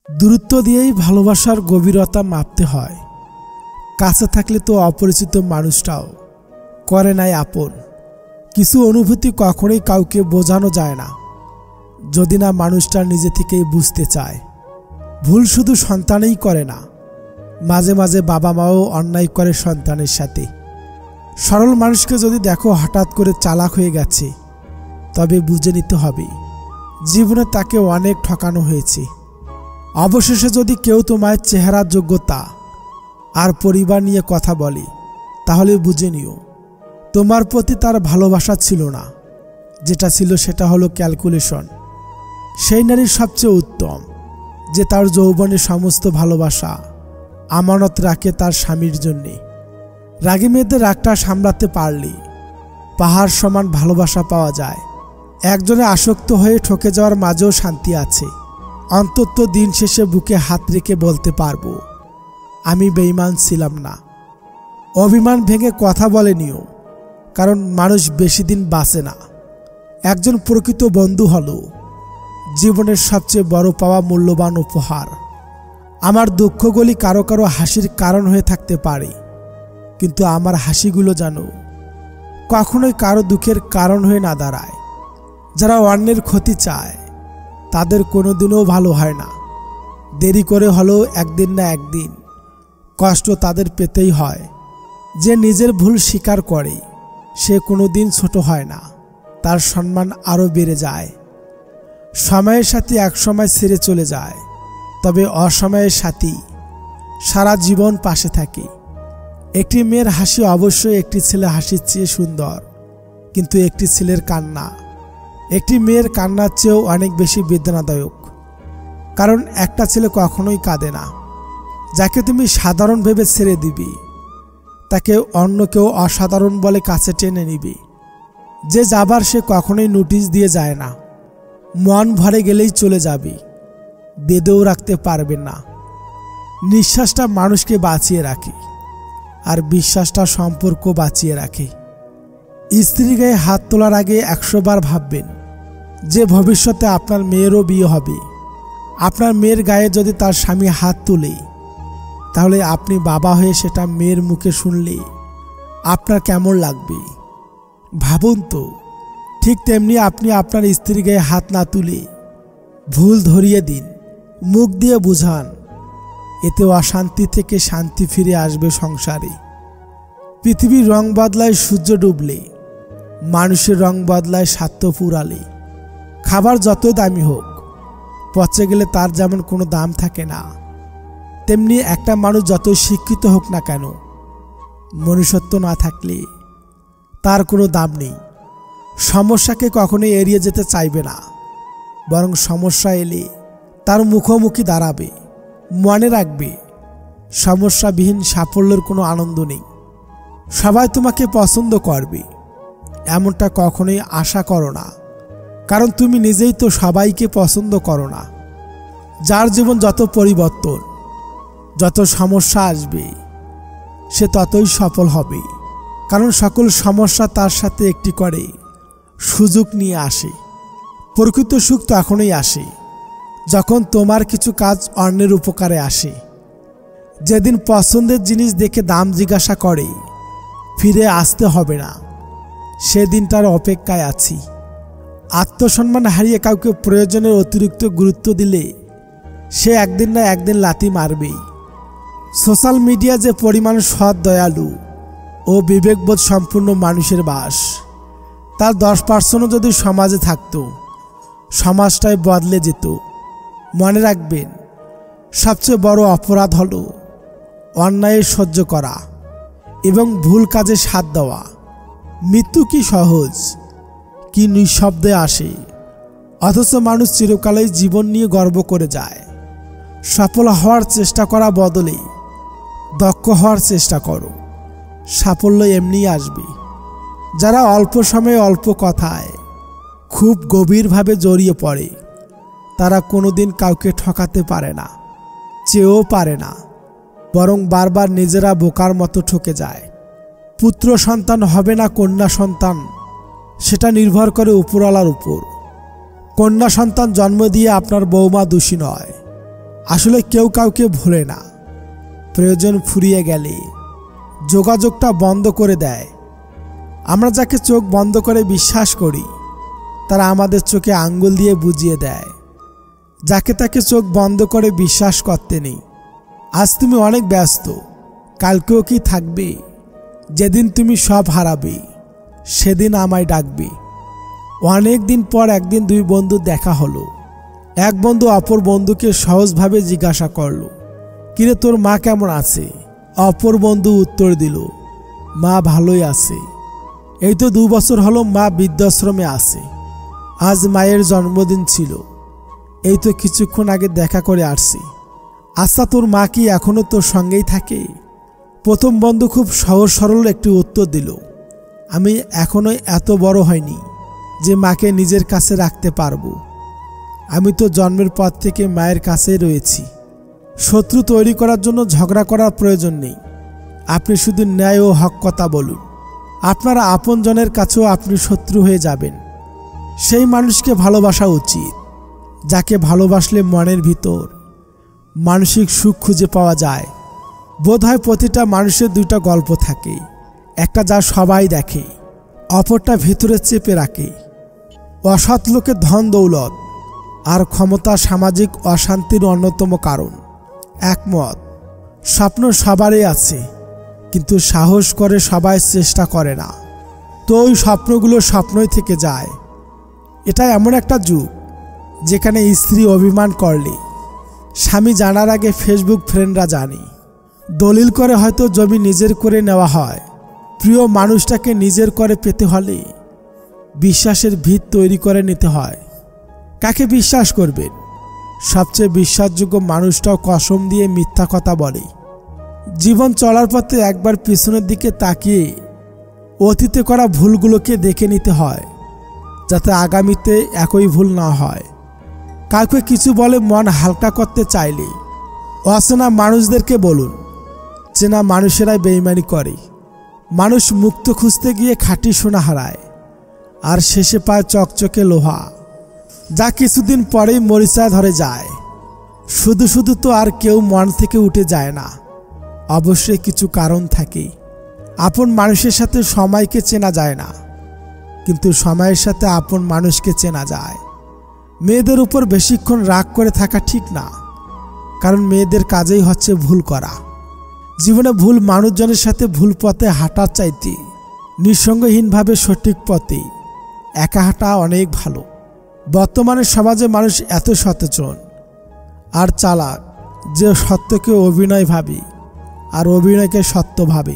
দূরত্ব দিয়েই ভালোবাসার গভীরতা মাপতে হয়। কাছে থাকলে তো অপরিচিত মানুষটাও করে নাই আপন। কিছু অনুভূতি কখনোই কাউকে বোঝানো যায় না, যদি না মানুষটা নিজে থেকেই বুঝতে চায়। ভুল শুধু সন্তানই করে না, মাঝে মাঝে বাবা মাও অন্যায় করে সন্তানের সাথে। সরল মানুষকে যদি দেখো হঠাৎ করে চালাক হয়ে গেছে, তবে বুঝে নিতে হবে জীবনে তাকে অনেক ঠকানো হয়েছে। অবশেষে যদি কেউ তোমার চেহারার যোগ্যতা আর পরিবার নিয়ে কথা বলে, তাহলে বুঝে নিও তোমার প্রতি তার ভালোবাসা ছিল না, যেটা ছিল সেটা হলো ক্যালকুলেশন। সেই নারীর সবচেয়ে উত্তম যে তার যৌবনের সমস্ত ভালোবাসা আমানত রাখে তার স্বামীর জন্যে। রাগী মেয়েদের রাগটা সামলাতে পারলে পাহাড় সমান ভালোবাসা পাওয়া যায়। একজনে আসক্ত হয়ে ঠকে যাওয়ার মাঝেও শান্তি আছে। অন্তত দিন শেষে বুকে হাত রেখে বলতে পারবো, আমি বেঈমান ছিলাম না। অভিমান ভেঙে কথা বলে নিও, কারণ মানুষ বেশি দিন বাঁচে না। একজন প্রকৃত বন্ধু হলো জীবনের সবচেয়ে বড় পাওয়া মূল্যবান উপহার। আমার দুঃখগুলি কারো কারো হাসির কারণ হয়ে থাকতে পারে, কিন্তু আমার হাসিগুলো যেন কখনোই কারো দুঃখের কারণ হয়ে না দাঁড়ায়। যারা অন্যের ক্ষতি চায় তাদের কোনোদিনও ভালো হয় না। দেরি করে হলেও একদিন না একদিন কষ্ট তাদের পেতেই হয়। যে নিজের ভুল স্বীকার করে সে কোনোদিন ছোট হয় না, তার সম্মান আরও বেড়ে যায়। সময়ের সাথে একসময় ছেড়ে চলে যায়, তবে অসময়ের সাথী সারা জীবন পাশে থাকে। একটি মেয়ের হাসি অবশ্যই একটি ছেলে হাসির চেয়ে সুন্দর, কিন্তু একটি ছেলের কান্না একটি মেয়ের কান্নার চেয়েও অনেক বেশি বেদনাদায়ক। কারণ একটা ছেলে কখনোই কাঁদে না। যাকে তুমি সাধারণ ভেবে ছেড়ে দিবি, তাকে অন্য কেউ অসাধারণ বলে কাছে টেনে নিবে। যে যাবার সে কখনোই নোটিশ দিয়ে যায় না। মন ভরে গেলেই চলে যাবে, বেঁধেও রাখতে পারবে না। নিঃশ্বাসটা মানুষকে বাঁচিয়ে রাখে, আর বিশ্বাসটা সম্পর্ক বাঁচিয়ে রাখে। স্ত্রী গায়ে হাত তোলার আগে 100 বার ভাববেন যে ভবিষ্যতে আপনার মেয়েরও বিয়ে হবে। আপনার মেয়ের গায়ে যদি তার স্বামী হাত তোলে, তাহলে আপনি বাবা হয়ে সেটা মেয়ের মুখে শুনলে আপনার কেমন লাগবে ভাবুন তো। ঠিক তেমনি আপনি আপনার স্ত্রীর গায়ে হাত না তুলে ভুল ধরিয়ে দিন, মুখ দিয়ে বুঝান। এতে অশান্তি থেকে শান্তি ফিরে আসবে সংসারে। পৃথিবীর রং বদলায় সূর্য ডুবলে, মানুষের রং বদলায় স্বার্থ ফুরালে। খাবার যতই দামি হোক, পচে গেলে তার যেমন কোনো দাম থাকে না, তেমনি একটা মানুষ যতই শিক্ষিত হোক না কেন, মনুষ্যত্ব না থাকলে তার কোনো দাম নেই। সমস্যাকে কখনোই এড়িয়ে যেতে চাইবে না, বরং সমস্যা এলে তার মুখোমুখি দাঁড়াবে। মনে রাখবে, সমস্যাবিহীন সাফল্যের কোনো আনন্দ নেই। সবাই তোমাকে পছন্দ করবে এমনটা কখনোই আশা করো না, কারণ তুমি নিজেই তো সবাইকে পছন্দ করো না। যার জীবন যত পরিবর্তন, যত সমস্যা আসবে, সে ততই সফল হবে। কারণ সকল সমস্যা তার সাথে একটি করে সুযোগ নিয়ে আসে। প্রকৃত সুখ তখনই আসে যখন তোমার কিছু কাজ অন্যের উপকারে আসে। যেদিন পছন্দের জিনিস দেখে দাম জিজ্ঞাসা করে ফিরে আসতে হবে না, সেদিনটার অপেক্ষায় আছি। আত্মসম্মান হারিয়ে কাউকে প্রয়োজনের অতিরিক্ত গুরুত্ব দিলে সে একদিন না একদিন লাথি মারবেই। সোশ্যাল মিডিয়া যে পরিমাণ সৎ, দয়ালু ও বিবেকবোধ সম্পূর্ণ মানুষের বাস, তার 10% যদি সমাজে থাকতো, সমাজটাই বদলে যেত। মনে রাখবেন, সবচেয়ে বড় অপরাধ হলো অন্যায় সহ্য করা এবং ভুল কাজে সাথ দেওয়া। মৃত্যু কি সহজ, কি নিঃশব্দে আসে, অথচ মানুষ চিরকালেই জীবন নিয়ে গর্ব করে যায়। সফল হওয়ার চেষ্টা করা বদলে দক্ষ হওয়ার চেষ্টা করো, সাফল্য এমনিই আসবে। যারা অল্প সময়ে অল্প কথায় খুব গভীরভাবে জড়িয়ে পড়ে, তারা কোনোদিন কাউকে ঠকাতে পারে না, চেয়েও পারে না, বরং বারবার নিজেরা বোকার মতো ঠকে যায়। পুত্র সন্তান হবে না কন্যা সন্তান, সেটা নির্ভর করে উপরওয়ালার উপর। কন্যা সন্তান জন্ম দিয়ে আপনার বৌমা দোষী নয়, আসলে কেউ কাউকে ভোলে না, প্রয়োজন ফুরিয়ে গেলে যোগাযোগটা বন্ধ করে দেয়। আমরা যাকে চোখ বন্ধ করে বিশ্বাস করি তারা আমাদের চোখে আঙ্গুল দিয়ে বুঝিয়ে দেয়। যাকে তাকে চোখ বন্ধ করে বিশ্বাস করতে নেই। আজ তুমি অনেক ব্যস্ত, কালকেও কি থাকবে? যেদিন তুমি সব হারাবে সেদিন আমায় ডাকবে। অনেক দিন পর একদিন দুই বন্ধু দেখা হলো। এক বন্ধু অপর বন্ধুকে সহজভাবে জিজ্ঞাসা করলো, কিরে তোর মা কেমন আছে? অপর বন্ধু উত্তর দিল, মা ভালোই আছে। এই তো 2 বছর হলো মা বৃদ্ধাশ্রমে আছে। আজ মায়ের জন্মদিন ছিল, এই তো কিছুক্ষণ আগে দেখা করে আসছি। আচ্ছা তোর মা কি এখনো তোর সঙ্গেই থাকে? প্রথম বন্ধু খুব সহজ সরল একটি উত্তর দিল, আমি এখনো এত বড় হয়নি যে মাকে নিজের কাছে রাখতে পারবো। আমি তো জন্মের পর থেকে মায়ের কাছেই রয়েছি। শত্রু তৈরি করার জন্য ঝগড়া করার প্রয়োজন নেই। আপনি শুধু ন্যায় ও হক কথা বলুন। আপনার আপনজনের কাছেও আপনি শত্রু হয়ে যাবেন। সেই মানুষকে ভালোবাসা উচিত যাকে ভালোবাসলে মনের ভিতর মানসিক সুখ খুঁজে পাওয়া যায়। বোধহয় প্রতিটা মানুষের 2টা গল্প থাকে, একটা যা সবাই দেখে, অপরটা ভিতরে চেপে রাখে। অসৎ লোকের ধন দৌলত আর ক্ষমতা সামাজিক অশান্তির অন্যতম কারণ। একমত, স্বপ্ন সবারই আছে, কিন্তু সাহস করে সবাই চেষ্টা করে না, তো ওই স্বপ্নগুলো স্বপ্নই থেকে যায়। এটা এমন একটা যুগ যেখানে স্ত্রী অভিমান করলে স্বামী জানার আগে ফেসবুক ফ্রেন্ডরা জানে। দলিল করে হয়তো জমি নিজের করে নেওয়া হয়। প্রিয় মানুষটাকে নিজের করে পেতে হলে বিশ্বাসের ভিত তৈরি করে নিতে হয়। কাকে বিশ্বাস করবেন? সবচেয়ে বিশ্বাসযোগ্য মানুষটাও কসম দিয়ে মিথ্যা কথা বলে। জীবন চলার পথে একবার পিছনের দিকে তাকিয়ে অতীতে করা ভুলগুলোকে দেখে নিতে হয়, যাতে আগামীতে একই ভুল না হয়। কাউকে কিছু বলে মন হালকা করতে চাইলে অচেনা মানুষদেরকে বলুন, চেনা মানুষেরাই বেইমানি করে। মানুষ মুক্ত খুঁজতে গিয়ে খাঁটি সোনা হারায়, আর শেষে পায় চকচকে লোহা, যা কিছুদিন পরেই মরিচা ধরে যায়। শুধু শুধু তো আর কেউ মন থেকে উঠে যায় না, অবশ্যই কিছু কারণ থাকে। আপন মানুষের সাথে সময়কে চেনা যায় না, কিন্তু সময়ের সাথে আপন মানুষকে চেনা যায়। মেয়েদের উপর বেশিক্ষণ রাগ করে থাকা ঠিক না, কারণ মেয়েদের কাজেই হচ্ছে ভুল করা। জীবনে ভুল মানুষজনের সাথে ভুল পথে হাঁটার চাইতে নিঃসঙ্গহীনভাবে সঠিক পথে একা হাঁটা অনেক ভালো। বর্তমানে সমাজে মানুষ এত সচেতন আর চালাক যে সত্যকে অভিনয় ভাবে আর অভিনয়কে সত্য ভাবে।